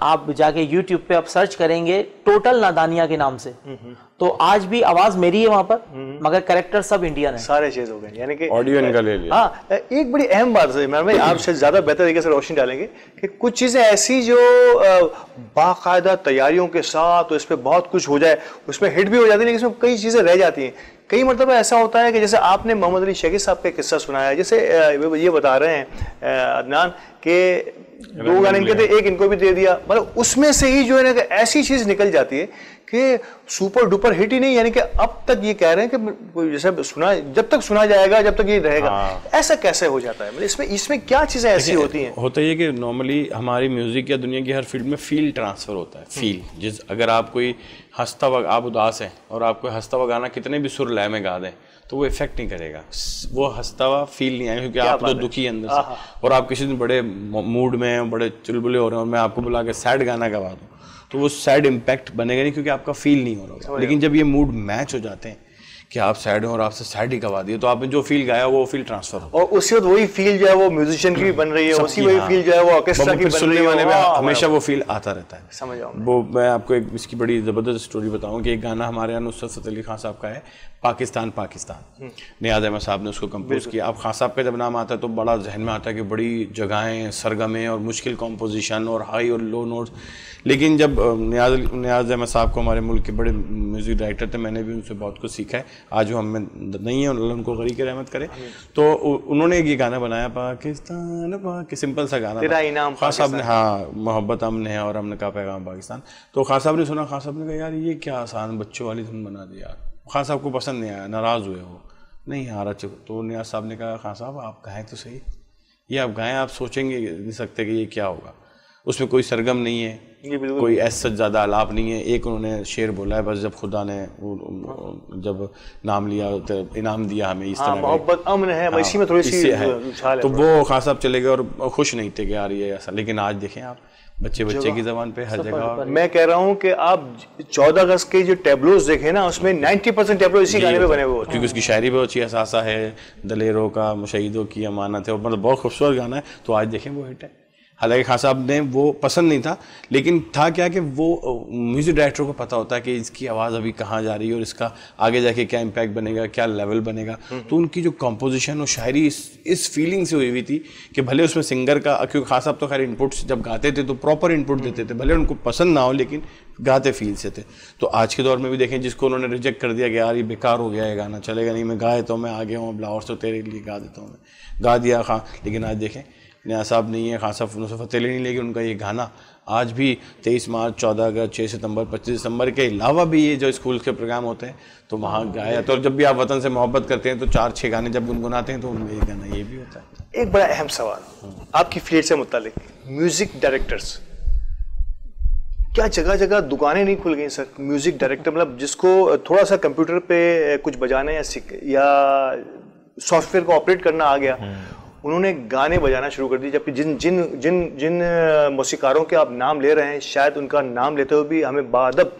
आप जाके YouTube पे आप सर्च करेंगे टोटल नादानिया के नाम से, तो आज भी आवाज मेरी है वहां पर, मगर कैरेक्टर सब इंडियन है, सारे चीज हो गए, यानी कि ऑडियो इनका ले लिया। हाँ, एक बड़ी अहम बात है इमरान भाई, आप शायद ज्यादा बेहतर तरीके से रोशनी डालेंगे कि कुछ चीजें ऐसी जो बाकायदा तैयारियों के साथ तो इस पर बहुत कुछ हो जाए, उसमें हिट भी हो जाती है, लेकिन इसमें कई चीजें रह जाती हैं। कई मरतबा ऐसा होता है कि जैसे आपने मोहम्मद अली शेखी साहब का किस्सा सुनाया, जैसे ये बता रहे हैं अदनान के 2 गाने इनके थे, एक इनको भी दे दिया, मतलब उसमें से ही जो है ना ऐसी चीज निकल जाती है कि सुपर डुपर हिट ही नहीं, यानी कि अब तक ये कह रहे हैं कि जैसे सुना, जब तक सुना जाएगा जब तक ये रहेगा। ऐसा कैसे हो जाता है, मतलब इसमें क्या चीजें ऐसी होती हैं? होता है कि नॉर्मली हमारी म्यूजिक या दुनिया की हर फील्ड में फील ट्रांसफर होता है। फील अगर आप कोई हंसता हुआ, आप उदास हैं और आप कोई हंसता हुआ गाना कितने भी सुर लय में गा दें तो वो इफेक्ट नहीं करेगा, वो हंसता हुआ फील नहीं आएगा, क्योंकि आप तो दुखी अंदर से, और आप किसी दिन बड़े मूड में हैं, बड़े चुलबुले हो रहे हैं और मैं आपको बुला के सैड गाना गवा दूँ तो वो सैड इम्पैक्ट बनेगा नहीं, क्योंकि आपका फील नहीं हो रहा होगा। लेकिन जब ये मूड मैच हो जाते हैं कि आप सैड हो और आपसे सैड ही गवा दिए, तो आपने जो फील गाया वो फील ट्रांसफर हो, और उसी वक्त वही फील जो है वो म्यूजिशियन की भी बन रही है, उसी वही फील जो है वो ऑर्केस्ट्रा की बन रही है, हमेशा वो फील आता रहता है। समझ आओ। वो मैं आपको एक इसकी बड़ी ज़बरदस्त स्टोरी बताऊं कि एक गाना हमारे यहाँ नुसरत फतेह अली खान साहब का है, पाकिस्तान, नियाज़ अहमद साहब ने उसको कंपोज किया। अब खान साहब का जब नाम आता है तो बड़ा जहन में आता है कि बड़ी जगहें, सरगमें और मुश्किल कॉम्पोजिशन और हाई और लो नोट्स। लेकिन जब नियाज़ अहमद साहब को, हमारे मुल्क के बड़े म्यूज़िक डायरेक्टर थे, मैंने भी उनसे बहुत कुछ सीखा है। आज वो हमें नहीं है, उनको गरीब की रहमत करे। तो उन्होंने एक ये गाना बनाया, पाकिस्तान पाकि, सिंपल सा गाना तेरा इनाम खान साहब ने, हाँ, मोहब्बत हमने है और हमने कहा पैगाम पाकिस्तान। तो खान साहब ने सुना, खान साहब ने कहा यार ये क्या आसान बच्चों वाली धुन बना दी यार। खान साहब को पसंद नहीं आया, नाराज़ हुए वो, नहीं आ रहा। तो नियाज़ साहब ने कहा खान साहब आप गाएं तो सही, ये आप गाएं, आप सोचेंगे नहीं सकते कि ये क्या होगा। उसमें कोई सरगम नहीं है, कोई ऐसा ज़्यादा आलाप नहीं है। एक उन्होंने शेर बोला है बस, जब खुदा ने जब नाम लिया तो इनाम दिया हमें, इस तरह मोहब्बत अमन है, इसी में थोड़ी सी है। तो वो खान साहब चले गए और खुश नहीं थे कि यार ये ऐसा। लेकिन आज देखें आप, बच्चे की जबान पे हर जगह। मैं कह रहा हूँ कि आप 14 अगस्त के जो टैब्लोज देखे ना, उसमें 90% टैब्लो इसी गाने पे बने हुए होते हैं, क्योंकि उसकी शायरी बहुत अच्छी, एहसासा है, दलेरों का मुशहीदों की अमानत है, मतलब बहुत खूबसूरत गाना है। तो आज देखें वो हिट है। हालांकि खान साहब ने वो पसंद नहीं था, लेकिन था क्या कि वो म्यूज़िक डायरेक्टर को पता होता है कि इसकी आवाज़ अभी कहाँ जा रही है और इसका आगे जाके क्या इम्पैक्ट बनेगा, क्या लेवल बनेगा। तो उनकी जो कंपोजिशन और शायरी इस फीलिंग से हुई हुई थी कि भले उसमें सिंगर का, क्योंकि खान साहब तो खैर इनपुट्स जब गाते थे तो प्रॉपर इनपुट देते थे, भले उनको पसंद ना हो लेकिन गाते फील से थे। तो आज के दौर में भी देखें, जिसको उन्होंने रिजेक्ट कर दिया कि यार ये बेकार हो गया है गाना, चलेगा नहीं, मैं गाए तो मैं आ गया हूँ, ब्लावर तो तेरे लिए गा देता हूँ, मैं गा दिया खां। लेकिन आज देखें नियाज़ साहब नहीं है, खान साहब नुसरत अली नहीं, लेकिन उनका ये गाना आज भी 23 मार्च, 14 अगस्त, 6 सितंबर, 25 दिसंबर के अलावा भी ये जो स्कूल के प्रोग्राम होते हैं तो वहाँ गाया। तो जब भी आप वतन से मोहब्बत करते हैं तो 4-6 गाने जब गुनगुनाते हैं तो उनमें ये गाना ये भी होता है। एक बड़ा अहम सवाल आपकी फील्ड से मुतालिक, म्यूजिक डायरेक्टर्स, क्या जगह जगह दुकानें नहीं खुल गई सर? म्यूजिक डायरेक्टर मतलब जिसको थोड़ा सा कंप्यूटर पे कुछ बजाना या सॉफ्टवेयर को ऑपरेट करना आ गया, उन्होंने गाने बजाना शुरू कर दिए। जबकि जिन जिन जिन जिन मौसीकारों के आप नाम ले रहे हैं, शायद उनका नाम लेते हुए भी हमें बाअदब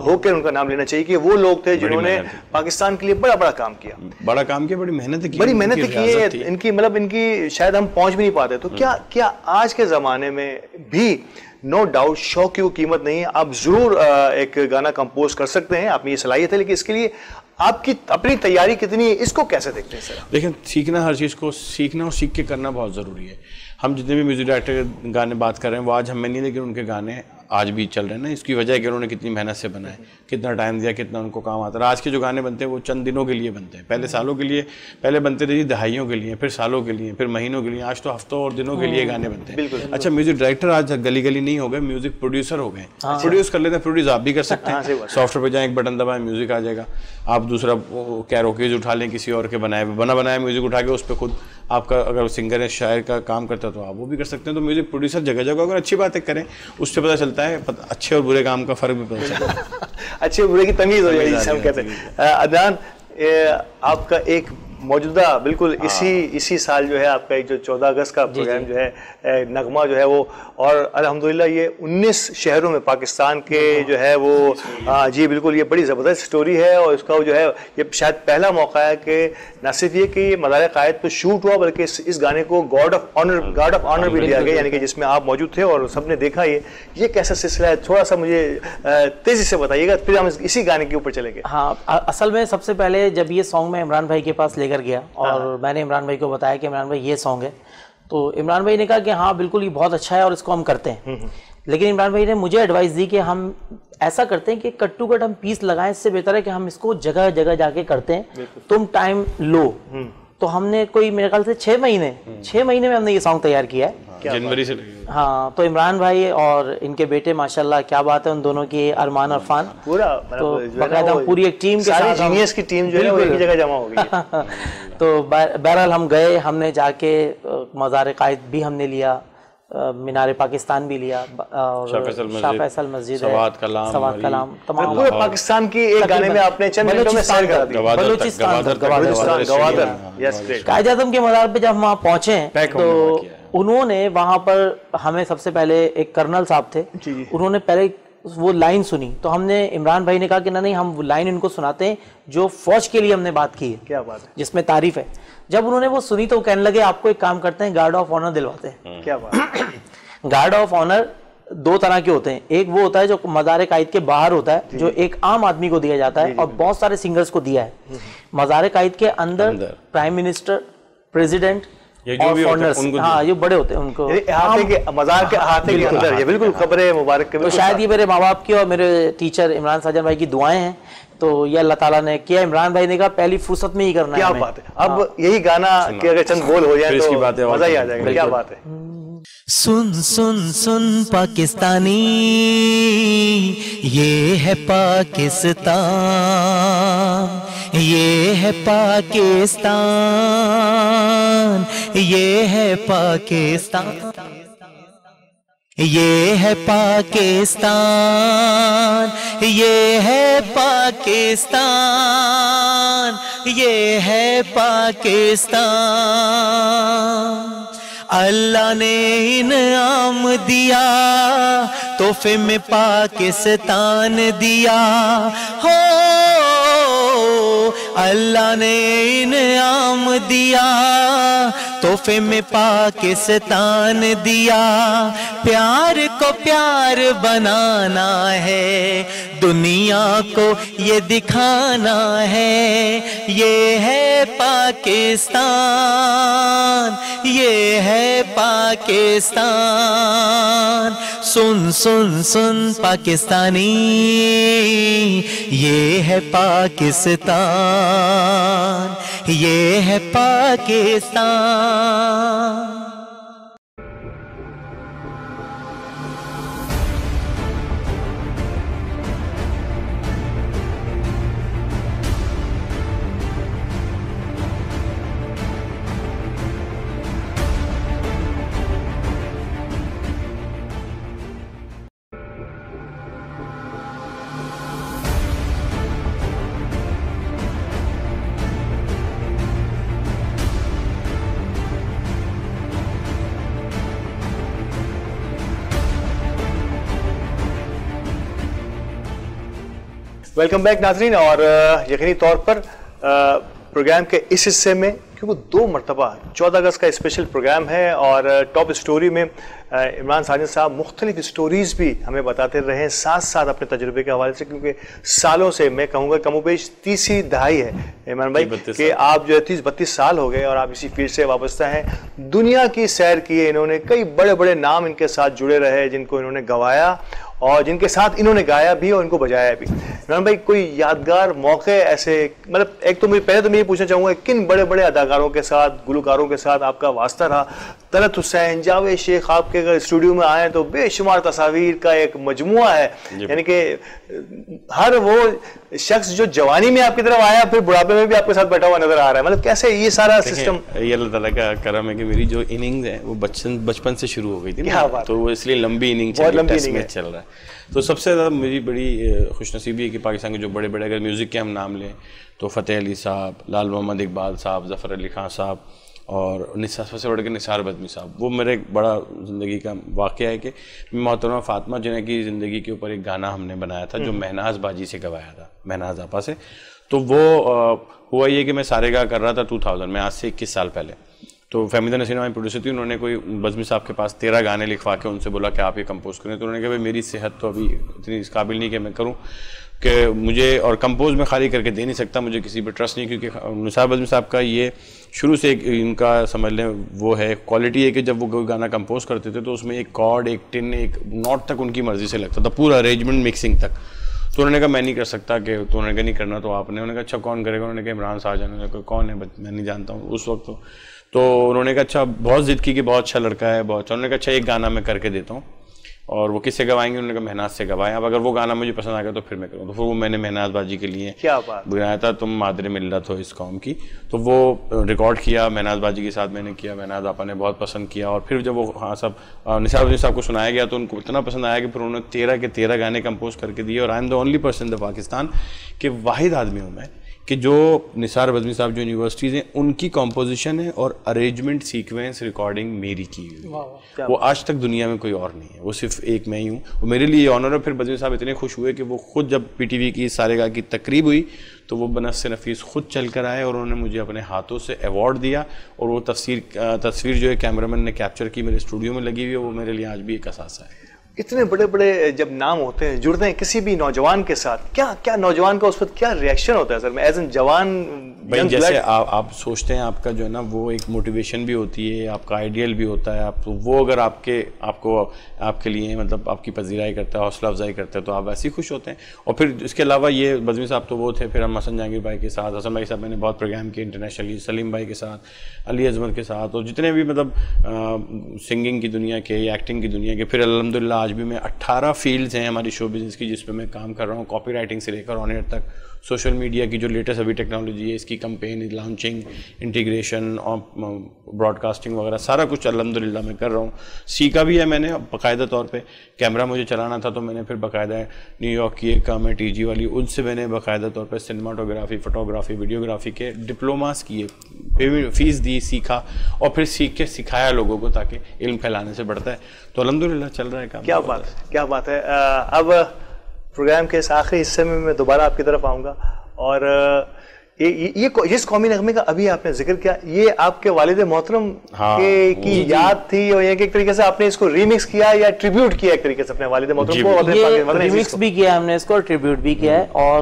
होकर उनका नाम लेना चाहिए कि वो लोग थे जिन्होंने पाकिस्तान के लिए बड़ा बड़ा काम किया, बड़ी मेहनत की है इनकी, मतलब इनकी शायद हम पहुंच भी नहीं पाते। तो क्या आज के ज़माने में भी नो डाउट शौक की वो कीमत नहीं है, आप जरूर एक गाना कंपोज कर सकते हैं, आप में ये सलाहियत है, लेकिन इसके लिए आपकी अपनी तैयारी कितनी है, इसको कैसे देखते हैं सर? देखिए, सीखना, हर चीज़ को सीखना और सीख के करना बहुत ज़रूरी है। हम जितने भी म्यूजिक डायरेक्टर गाने बात कर रहे हैं वो आज हमें नहीं, लेकिन उनके गाने आज भी चल रहे हैं ना। इसकी वजह है कि उन्होंने कितनी मेहनत से बनाए, कितना टाइम दिया, कितना उनको काम आता है। आज के जो गाने बनते हैं वो चंद दिनों के लिए बनते हैं, पहले सालों के लिए, पहले बनते थे जी दहाइयों के लिए, फिर सालों के लिए, फिर महीनों के लिए। आज तो हफ्तों और दिनों के लिए गाने बनते हैं। अच्छा, म्यूजिक डायरेक्टर आज गली गली नहीं हो गए, म्यूजिक प्रोड्यूसर हो गए। प्रोड्यूस कर लेते हैं, प्रोड्यूस आप भी कर सकते हैं। सॉफ्टवेयर पर जाएं, एक बटन दबाएं, म्यूजिक आ जाएगा। आप दूसरा कैरोकेज उठा लें, किसी और के बना बनाया म्यूजिक उठा के उस पर खुद आपका, अगर सिंगर है, शायर का काम करता है तो आप वो भी कर सकते हैं। तो म्यूजिक प्रोड्यूसर जगह जगह अगर अच्छी बातें करें, उससे पता चलता है अच्छे और बुरे काम का फर्क भी पता चलता है। अच्छे बुरे की तमीज़ हो जाएगी जिसे हम कहते हैं। अदनान, आपका एक मौजूदा बिल्कुल इसी साल जो है आपका एक जो 14 अगस्त का प्रोग्राम जो है, नगमा जो है वो, और अल्हम्दुलिल्लाह ये 19 शहरों में पाकिस्तान के जो है वो, जी बिल्कुल, ये बड़ी ज़बरदस्त स्टोरी है। और इसका जो है ये शायद पहला मौका है कि न सिर्फ ये कि मदार कायद पर शूट हुआ, बल्कि इस गाने को गार्ड ऑफ ऑनर भी दिया गया, यानी कि जिसमें आप मौजूद थे और सबने देखा। ये कैसा सिलसिला है, थोड़ा सा मुझे तेज़ी से बताइएगा, फिर हम इसी गाने के ऊपर चलेंगे। हाँ, असल में सबसे पहले जब ये सॉन्ग मैं इमरान भाई के पास लेकर गया और मैंने इमरान भाई को बताया कि इमरान भाई ये सॉन्ग है, तो इमरान भाई ने कहा कि हाँ बिल्कुल ये बहुत अच्छा है और इसको हम करते हैं। लेकिन इमरान भाई ने मुझे एडवाइस दी कि हम ऐसा करते हैं कि कट टू कट हम पीस लगाएं, इससे बेहतर है कि हम इसको जगह जगह जाके करते हैं, तुम टाइम लो। तो हमने कोई मेरे ख्याल से 6 महीने में हमने ये सॉन्ग तैयार किया है, जनवरी से। हाँ, तो इमरान भाई और इनके बेटे माशाल्लाह, क्या बात है उन दोनों की, अरमान और फान, पूरा तो बाकायदा पूरी एक टीम के साथ, जीनियस की टीम जो है वो एक जगह जमा हो गई। तो बहरहाल हम गए, हमने जाके मज़ार कायद भी हमने लिया, मीनार पाकिस्तान भी लिया, और शाह फैसल मस्जिद, सवात कलाम, तमाम पूरे पाकिस्तान की एक गाने में आपने चंद मिनटों में सैर करा दी। बलूचिस्तान, गवादर, कायद आज़म के मज़ार पे जब हम वहाँ पहुंचे तो उन्होंने वहाँ पर हमें सबसे पहले, एक कर्नल साहब थे, उन्होंने पहले वो लाइन सुनी, तो हमने, इमरान भाई ने कहा कि नहीं, हम वो लाइन इनको सुनाते हैं जो फौज के लिए हमने बात की है, क्या बात है, जिसमें तारीफ है। जब उन्होंने वो सुनी तो कहने लगे आपको एक काम करते हैं, गार्ड ऑफ ऑनर दिलवाते हैं। क्या बात। गार्ड ऑफ ऑनर 2 तरह के होते हैं, एक वो होता है जो मज़ार कायद के बाहर होता है, जो एक आम आदमी को दिया जाता है, और बहुत सारे सिंगर्स को दिया है। मज़ार कायद के अंदर प्राइम मिनिस्टर, प्रेसिडेंट ये जो और भी होते हैं, फॉरनर्स, उनको हाँ ये बड़े होते हैं उनको अहाते के मज़ार के अहाते के अंदर, ये बिल्कुल खबरें मुबारक के तो बिल्कुल शायद ये मेरे माँ बाप की और मेरे टीचर इमरान साजन भाई की दुआएं हैं। तो ये अल्लाह ताला ने किया, इमरान भाई ने कहा पहली फुर्सत में ही करना है क्या हमें। बात है। अब यही गाना के अगर चंद बोल हो जाए फिर इसकी तो बातें और मजा ही आ करेंगे। जाएगा। क्या बात है। सुन सुन सुन पाकिस्तानी, ये है पाकिस्तान, ये है पाकिस्तान, ये है पाकिस्तान, ये है पाकिस्तान, ये है पाकिस्तान, ये है पाकिस्तान। अल्लाह ने इनाम दिया, तोहफे में पाकिस्तान दिया हो। अल्लाह ने इनाम दिया, तोहफे में पाकिस्तान दिया। प्यार को प्यार बनाना है, दुनिया को ये दिखाना है। ये है पाकिस्तान, ये है पाकिस्तान। सुन सुन सुन पाकिस्तानी, ये है पाकिस्तान, ये है पाकिस्तान। वेलकम बैक नाजरीन। और यकीनी तौर पर प्रोग्राम के इस हिस्से में, क्योंकि 2 मरतबा 14 अगस्त का स्पेशल प्रोग्राम है और टॉप स्टोरी में इमरान साजन साहब मुख्तलिफ स्टोरीज़ भी हमें बताते रहे हैं, साथ साथ अपने तजुर्बे के हवाले से। क्योंकि सालों से, मैं कहूँगा कमोबेश 30वीं दहाई है इमरान भाई कि आप जो है 30-32 साल हो गए और आप इसी फील्ड से वाबस्ता हैं। दुनिया की सैर की है इन्होंने, कई बड़े बड़े नाम इनके साथ जुड़े रहे जिनको इन्होंने गवाया और जिनके साथ इन्होंने गाया भी और इनको बजाया भी। इमरान भाई कोई यादगार मौके ऐसे, मतलब एक तो पहले तो मैं ये पूछना चाहूँगा किन बड़े बड़े अदाकारों के साथ, गुलकारों के साथ आपका वास्ता रहा? तलत हुसैन, जावेद शेख, आपके अगर स्टूडियो में आए तो बेशुमार तस्वीर का एक मजमुआ है। यानी कि हर वो शख्स जो जवानी में आपकी तरफ आया फिर बुढ़ापे में भी आपके साथ बैठा हुआ नजर आ रहा है। मतलब कैसे ये सारा सिस्टम? ये अल्लाह ताला का करम है कि मेरी जो इनिंग्स है वो बचपन से शुरू हो गई थी क्या बात, तो वो इसलिए लंबी इनिंग चल रहा है। तो सबसे ज़्यादा मेरी बड़ी खुशनसीबी है कि पाकिस्तान के जो बड़े बड़े, अगर म्यूज़िक के हम नाम लें तो फ़तेह अली साहब, लाल मोहम्मद इकबाल साहब, ज़फ़र अली खान साहब और सबसे बढ़ के निसार बज़मी साहब। वो मेरे एक बड़ा ज़िंदगी का वाक़या है कि मोहतरमा फ़ातिमा जिन्हें की ज़िंदगी के ऊपर एक गाना हमने बनाया था जो महनाज बाजी से गवाया था, महनाज आपा से। तो वो हुआ ये कि मैं सारेगा कर रहा था 2000 में, आज से 21 साल पहले। तो फहमीदा नसीर हमारी प्रोड्यूसर थी, उन्होंने कोई बज़मी साहब के पास 13 गाने लिखवा के उनसे बोला कि आप ये कंपोज करें। तो उन्होंने कहा भाई मेरी सेहत तो अभी इतनी इस काबिल नहीं कि मैं करूं, कि मुझे और कंपोज में खाली करके दे नहीं सकता, मुझे किसी पर ट्रस्ट नहीं। क्योंकि निसार बज़मी साहब का ये शुरू से एक इनका समझ लें वो है क्वालिटी है कि जब वो कोई गाना कंपोज करते थे तो उसमें एक कॉर्ड, एक टिन, एक नोट तक उनकी मर्जी से लगता था, पूरा अरेंजमेंट मिक्सिंग तक। तो उन्होंने कहा मैं नहीं कर सकता, कि तो उन्होंने कहा नहीं करना तो आपने। उन्होंने कहा अच्छा कौन करेगा? उन्होंने कहा इमरान साजन। उन्होंने कहा कौन है? मैं नहीं जानता हूँ उस वक्त। तो उन्होंने कहा अच्छा, बहुत जिद की कि बहुत अच्छा लड़का है, बहुत अच्छा। उन्होंने कहा अच्छा एक गाना मैं करके देता हूँ। और वो किससे गवाएंगे? उन्होंने कहा महनाज से गवाएं। अब अगर वो गाना मुझे पसंद आ गया तो फिर मैं करूँ। तो फिर वो मैंने महनाज बाजी के लिए क्या बात बनाया था, तुम मादरे मिल्लत हो इस कौम की। तो वो रिकॉर्ड किया महनाज बाजी के साथ मैंने किया, महनाज आपा ने बहुत पसंद किया। और फिर जब वो सब निसार बज़मी साहब को सुनाया गया तो उनको इतना पसंद आया कि फिर उन्होंने 13 के 13 गाने कंपोज करके दिए। और I am the only person in Pakistan के वाहिद आदमी हूँ मैं कि जो निसार बज़मी साहब जो यूनिवर्सिटीज़ हैं उनकी कॉम्पोजिशन है और अरेंजमेंट सीक्वेंस रिकॉर्डिंग मेरी की हुई है। वो आज तक दुनिया में कोई और नहीं है, वो सिर्फ एक मैं ही हूँ। वो मेरे लिए ऑनर है। फिर बज़मी साहब इतने खुश हुए कि वो खुद जब PTV की सारेगा की तकरीब हुई तो वो बनस्से नफीस खुद चल कर आए और उन्होंने मुझे अपने हाथों से अवार्ड दिया। और वो तस्वीर जो है कैमरामैन ने कैप्चर की, मेरे स्टूडियो में लगी हुई है। वो मेरे लिए आज भी एक असासा है। इतने बड़े बड़े जब नाम होते हैं, जुड़ते हैं किसी भी नौजवान के साथ, क्या क्या नौजवान का उस वक्त क्या रिएक्शन होता है सर? मैं एज एन जवान भाई young जैसे blood- आप सोचते हैं, आपका जो है ना वो एक मोटिवेशन भी होती है, आपका आइडियल भी होता है, आप तो वो अगर आपके लिए मतलब आपकी पजीराई करता है, हौसला अफजाई करता है, तो आप वैसे ही खुश होते हैं। और फिर इसके अलावा ये बज़मी साहब तो वो थे, फिर हम हसन जहांगीर भाई के साथ, हसन भाई साहब मैंने बहुत प्रोग्राम किए इंटरनेशनली, सलीम भाई के साथ, अली अजमत के साथ, और जितने भी मतलब सिंगिंग की दुनिया के या एक्टिंग की दुनिया के। फिर अल्हम्दुलिल्लाह आज भी मैं 18 फील्ड्स हैं हमारी शो बिज़नेस की जिस पे मैं काम कर रहा हूँ, कॉपी राइटिंग से लेकर ऑन एयर तक, सोशल मीडिया की जो लेटेस्ट अभी टेक्नोलॉजी है इसकी कंपेन, लॉन्चिंग, इंटीग्रेशन और ब्रॉडकास्टिंग वगैरह सारा कुछ अल्हम्दुलिल्लाह मैं कर रहा हूँ। सीखा भी है मैंने बाकायदा तौर पे। कैमरा मुझे चलाना था तो मैंने फिर बाकायदा न्यूयॉर्क की एक काम है TG वाली, उनसे मैंने बाकायदा तौर पर सिनेमाटोग्राफी, फोटोग्राफी, वीडियोग्राफी के डिप्लोमास किए, फीस दी, सीखा और फिर सीख के सिखाया लोगों को, ताकि इल्म फैलाने से बढ़ता है। तो अल्हम्दुलिल्लाह चल रहा है काम। क्या बात है, क्या बात है। अब प्रोग्राम के इस आखिरी हिस्से में मैं दोबारा आपकी तरफ आऊँगा, और ये जिस कौमी नगमे का अभी आपने जिक्र किया, ये आपके वालिद मोहतरम की याद थी, और ये एक तरीके से आपने इसको रीमिक्स किया या ट्रिब्यूट किया एक तरीके से अपने वालिद मोहतरम को, अपने ये रीमिक्स भी किया हमने इसको और ट्रिब्यूट भी किया है। और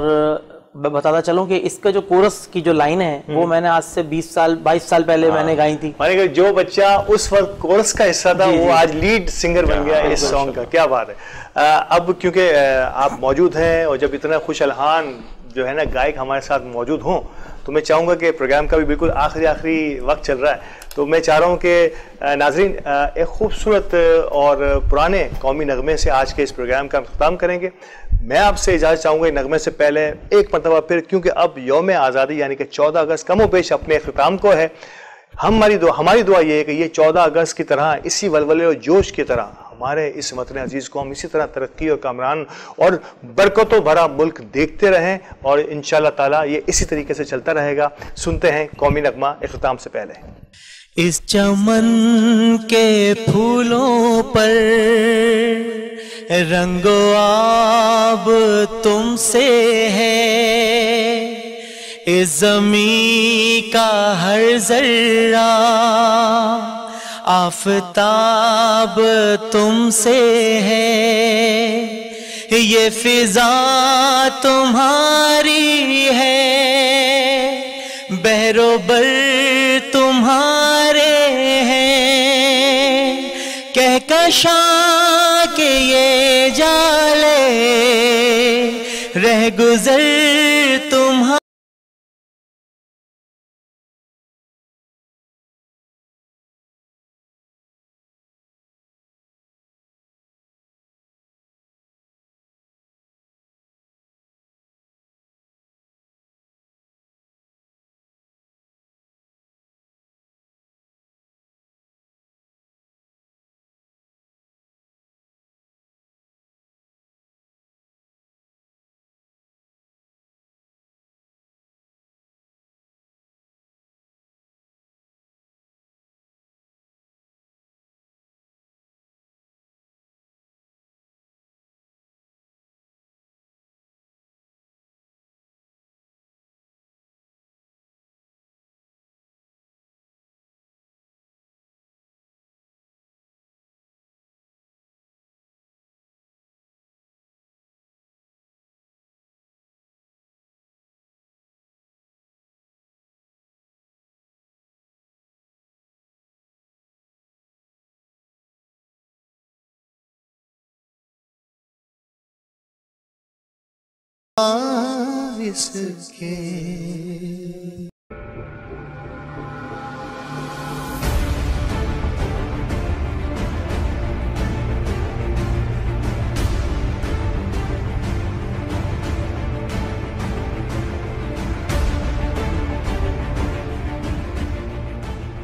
मैं बताता चलूं कि इसका जो कोरस की जो लाइन है वो मैंने आज से 22 साल पहले मैंने गाई थी। माने कि जो बच्चा उस वक्त कोरस का हिस्सा था वो आज लीड सिंगर बन गया इस सॉन्ग का। क्या बात है। अब क्योंकि आप मौजूद हैं और जब इतना खुश अलहान जो है ना गायक हमारे साथ मौजूद हों, तो मैं चाहूँगा कि प्रोग्राम का भी बिल्कुल आखिरी वक्त चल रहा है, तो मैं चाह रहा हूँ कि नाजरीन एक खूबसूरत और पुराने कौमी नगमे से आज के इस प्रोग्राम का अख्ताम करेंगे। मैं आपसे इजाज़त चाहूँगा नगमे से पहले एक मरतबा फिर, क्योंकि अब यौम आज़ादी यानी कि 14 अगस्त कमो पेश अपने अख्ताम को है। हमारी दुआ ये है कि ये 14 अगस्त की तरह, इसी वलवले और जोश की तरह हमारे इस वतन अजीज़ को हम इसी तरह तरक्की और कामरान और बरकतों भरा मुल्क देखते रहें, और इंशाअल्लाह ताला ये इसी तरीके से चलता रहेगा। सुनते हैं कौमी नगमा इख्तिताम से पहले। इस चमन के फूलों पर रंगो आब तुमसे है, इस ज़मीं का हर जर्रा आफताब तुमसे है, ये फिजा तुम्हारी है, बहरोबर तुम्हारे हैं, कहकशां के ये जाले रह गुजर तुम्हारे। इसके